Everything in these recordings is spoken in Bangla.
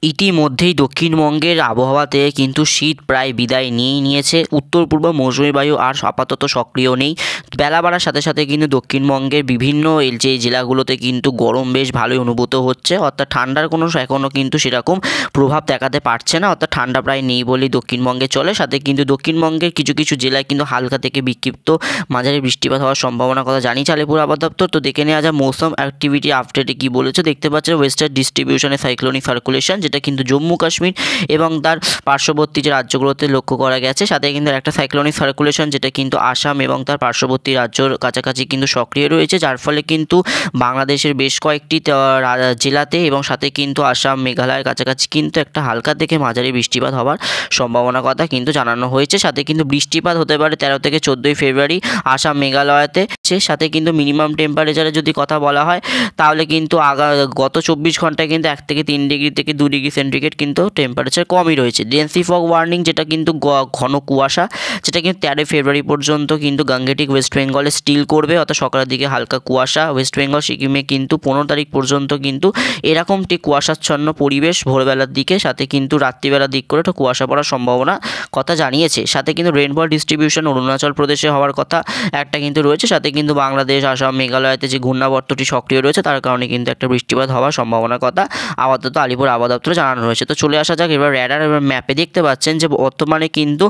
ইতিমধ্যেই দক্ষিণবঙ্গের আবহাওয়াতে কিন্তু শীত প্রায় বিদায় নিয়েই নিয়েছে। উত্তর পূর্ব মৌসুমি বায়ু আর আপাতত সক্রিয় নেই। বেলা বাড়ার সাথে সাথে কিন্তু দক্ষিণবঙ্গের বিভিন্ন যে জেলাগুলোতে কিন্তু গরম বেশ ভালোই অনুভূত হচ্ছে, অর্থাৎ ঠান্ডার কোনো এখনও কিন্তু সেরকম প্রভাব দেখাতে পারছে না, অর্থাৎ ঠান্ডা প্রায় নেই বলেই দক্ষিণবঙ্গে চলে। সাথে কিন্তু দক্ষিণবঙ্গের কিছু কিছু জেলায় কিন্তু হালকা থেকে বিক্ষিপ্ত মাঝারি বৃষ্টিপাত হওয়ার সম্ভাবনার কথা জানিয়েছে আলিপুর আবহাওয়া দপ্তর। তো দেখে নেওয়া যায় মৌসুম অ্যাক্টিভিটি আপডেটে কী বলেছে। দেখতে পাচ্ছেন ওয়েস্টার্ন ডিস্ট্রিবিউশনে সাইক্লোনিক সার্কুলেশন, যেটা কিন্তু জম্মু কাশ্মীর এবং তার পার্শ্ববর্তী যে রাজ্যগুলোতে লক্ষ্য করা গেছে। সাথে কিন্তু একটা সাইক্লোনিক সার্কুলেশন যেটা কিন্তু আসাম এবং তার পার্শ্ববর্তী রাজ্যর কাছাকাছি কিন্তু সক্রিয় রয়েছে, যার ফলে কিন্তু বাংলাদেশের বেশ কয়েকটি জেলাতে এবং সাথে কিন্তু আসাম মেঘালয়ের কাছাকাছি কিন্তু একটা হালকা থেকে মাঝারি বৃষ্টিপাত হওয়ার সম্ভাবনার কথা কিন্তু জানানো হয়েছে। সাথে কিন্তু বৃষ্টিপাত হতে পারে 13 থেকে 14 ফেব্রুয়ারি আসাম মেঘালয়তে। সাথে কিন্তু মিনিমাম টেম্পারেচারের যদি কথা বলা হয় তাহলে কিন্তু গত 24 ঘন্টায় কিন্তু 1 থেকে 3 ডিগ্রি থেকে 2 ডিগ্রি সেন্টিগ্রেড কিন্তু টেম্পারেচার কমই রয়েছে। ডেন্সি ফগ ওয়ার্নিং, যেটা কিন্তু ঘন কুয়াশা, যেটা কিন্তু 13 ফেব্রুয়ারি পর্যন্ত কিন্তু গাঙ্গেটিক ওয়েস্ট বেঙ্গলে স্টিল করবে, অর্থাৎ সকালের দিকে হালকা কুয়াশা। ওয়েস্ট বেঙ্গল সিকিমে কিন্তু 15 তারিখ পর্যন্ত কিন্তু এরকমটি কুয়াশাচ্ছন্ন পরিবেশ ভোরবেলার দিকে, সাথে কিন্তু রাত্রিবেলার দিক করে একটু কুয়াশা পড়ার সম্ভাবনা কথা জানিয়েছে। সাথে কিন্তু রেইনফল ডিস্ট্রিবিউশন অরুণাচল প্রদেশে হওয়ার কথা একটা কিন্তু রয়েছে। সাথে কিন্তু বাংলাদেশ, আসাম, মেঘালয়তে যে ঘূর্ণাবর্তটি সক্রিয় রয়েছে তার কারণে কিন্তু একটা বৃষ্টিপাত হওয়ার সম্ভাবনার কথা আপাতত আলিপুর আবহাওয়া দপ্তরে জানানো হয়েছে। তো চলে আসা যাক এবার র্যাডার এবং ম্যাপে। দেখতে পাচ্ছেন যে বর্তমানে কিন্তু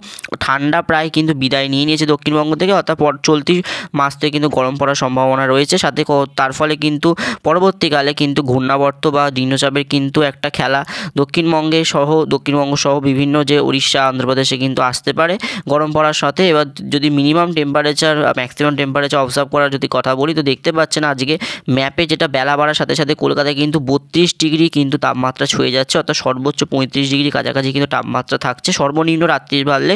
ঠান্ডা প্রায় কিন্তু বিদায় নিয়ে নিয়েছে দক্ষিণবঙ্গ থেকে, অর্থাৎ চলতি মাস থেকে কিন্তু গরম পড়ার সম্ভাবনা রয়েছে। সাথে তার ফলে কিন্তু পরবর্তীকালে কিন্তু ঘূর্ণাবর্ত বা নিম্নচাপের কিন্তু একটা খেলা দক্ষিণবঙ্গ সহ বিভিন্ন যে উড়িষ্যা, অন্ধ্রপ্রদেশে কিন্তু আসতে পারে গরম পড়ার সাথে। এবার যদি minimum temperature maximum temperature observe করার যদি কথা বলি, তো দেখতে পাচ্ছেন আজকে ম্যাপে যেটা বেলা বাড়ার সাথে সাথে কলকাতায় কিন্তু 32 ডিগ্রি কিন্তু তাপমাত্রা ছুঁয়ে যাচ্ছে, অর্থাৎ সর্বোচ্চ 35 ডিগ্রি কাছাকাছি কিন্তু তাপমাত্রা থাকছে। সর্বনিম্ন রাত্রির বাড়লে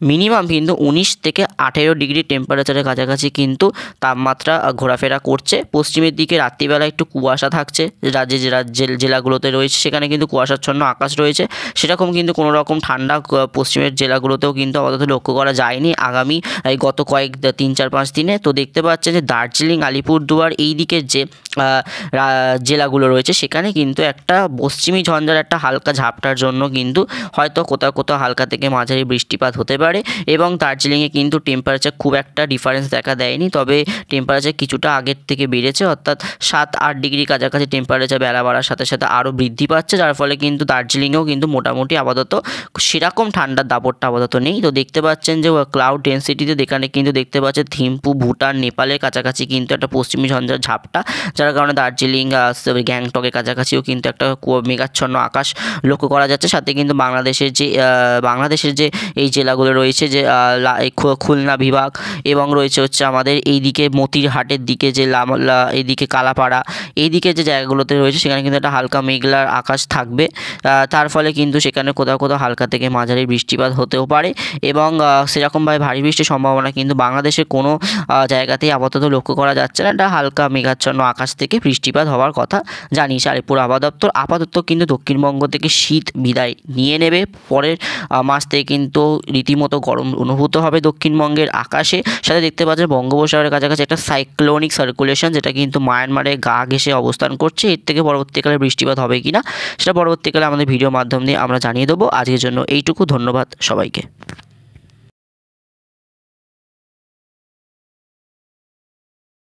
মিনিমাম কিন্তু 19 থেকে 18 ডিগ্রি টেম্পারেচারের কাছাকাছি কিন্তু তাপমাত্রা ঘোরাফেরা করছে। পশ্চিমের দিকে রাত্রিবেলা একটু কুয়াশা থাকছে, জেলাগুলোতে রয়েছে সেখানে কিন্তু কুয়াশাচ্ছন্ন আকাশ রয়েছে। সেরকম কিন্তু কোনো রকম ঠান্ডা পশ্চিমের জেলাগুলোতেও কিন্তু আপাতত লক্ষ্য করা যায়নি আগামী গত 3-4-5 দিনে। তো দেখতে পাচ্ছেন যে দার্জিলিং, আলিপুরদুয়ার এই দিকের যে জেলাগুলো রয়েছে সেখানে কিন্তু একটা পশ্চিমী ঝঞ্ঝার একটা হালকা ঝাপটার জন্য কিন্তু হয়তো কোথাও কোথাও হালকা থেকে মাঝারি বৃষ্টিপাত হতে পারে। এবং দার্জিলিংয়ে কিন্তু টেম্পারেচার খুব একটা ডিফারেন্স দেখা দেয়নি, তবে টেম্পারেচার কিছুটা আগের থেকে বেড়েছে, অর্থাৎ 7-8 ডিগ্রি কাছাকাছি টেম্পারেচার বেলা বাড়ার সাথে সাথে আরও বৃদ্ধি পাচ্ছে, যার ফলে কিন্তু দার্জিলিংয়েও কিন্তু মোটামুটি আপাতত সেরকম ঠান্ডার দাপটটা আপাতত নেই। তো দেখতে পাচ্ছেন যে ক্লাউড ডেন্সিটিতে এখানে কিন্তু দেখতে পাচ্ছেন থিম্পু, ভুটান, নেপালের কাছাকাছি কিন্তু একটা পশ্চিমী ঝঞ্ঝার ঝাপটা, যার কারণে দার্জিলিং, গ্যাংটকের কাছাকাছিও কিন্তু একটা মেঘাচ্ছন্ন আকাশ লক্ষ্য করা যাচ্ছে। সাথে কিন্তু বাংলাদেশের যে এই জেলাগুলো রয়েছে, যে খুলনা বিভাগ এবং রয়েছে হচ্ছে আমাদের এইদিকে মতিরহাটের দিকে যে এইদিকে কালাপাড়া, এইদিকে যে জায়গাগুলোতে রয়েছে সেখানে কিন্তু একটা হালকা মেঘলার আকাশ থাকবে। তার ফলে কিন্তু সেখানে কোথাও কোথাও হালকা থেকে মাঝারি বৃষ্টিপাত হতেও পারে এবং সেরকমভাবে ভারী বৃষ্টির সম্ভাবনা কিন্তু বাংলাদেশের কোনো জায়গাতেই আপাতত লক্ষ্য করা যাচ্ছে না। একটা হালকা মেঘাচ্ছন্ন আকাশ থেকে বৃষ্টিপাত হওয়ার কথা জানিয়েছে আলিপুর আবহাওয়া দপ্তর। আপাতত কিন্তু দক্ষিণবঙ্গ থেকে শীত বিদায় নিয়ে নেবে, পরের মাস থেকে কিন্তু রীতিমতো গরম অনুভূত হবে দক্ষিণবঙ্গের আকাশে। সাথে দেখতে পাচ্ছেন বঙ্গোপসাগরের কাছাকাছি একটা সাইক্লোনিক সার্কুলেশন, যেটা কিন্তু মায়ানমারে গা ঘেঁষে অবস্থান করছে। এর থেকে পরবর্তীকালে বৃষ্টিপাত হবে কিনা সেটা পরবর্তীকালে আমাদের ভিডিও মাধ্যম দিয়ে আমরা জানিয়ে দেবো। আজকের জন্য এইটুকু, ধন্যবাদ সবাইকে।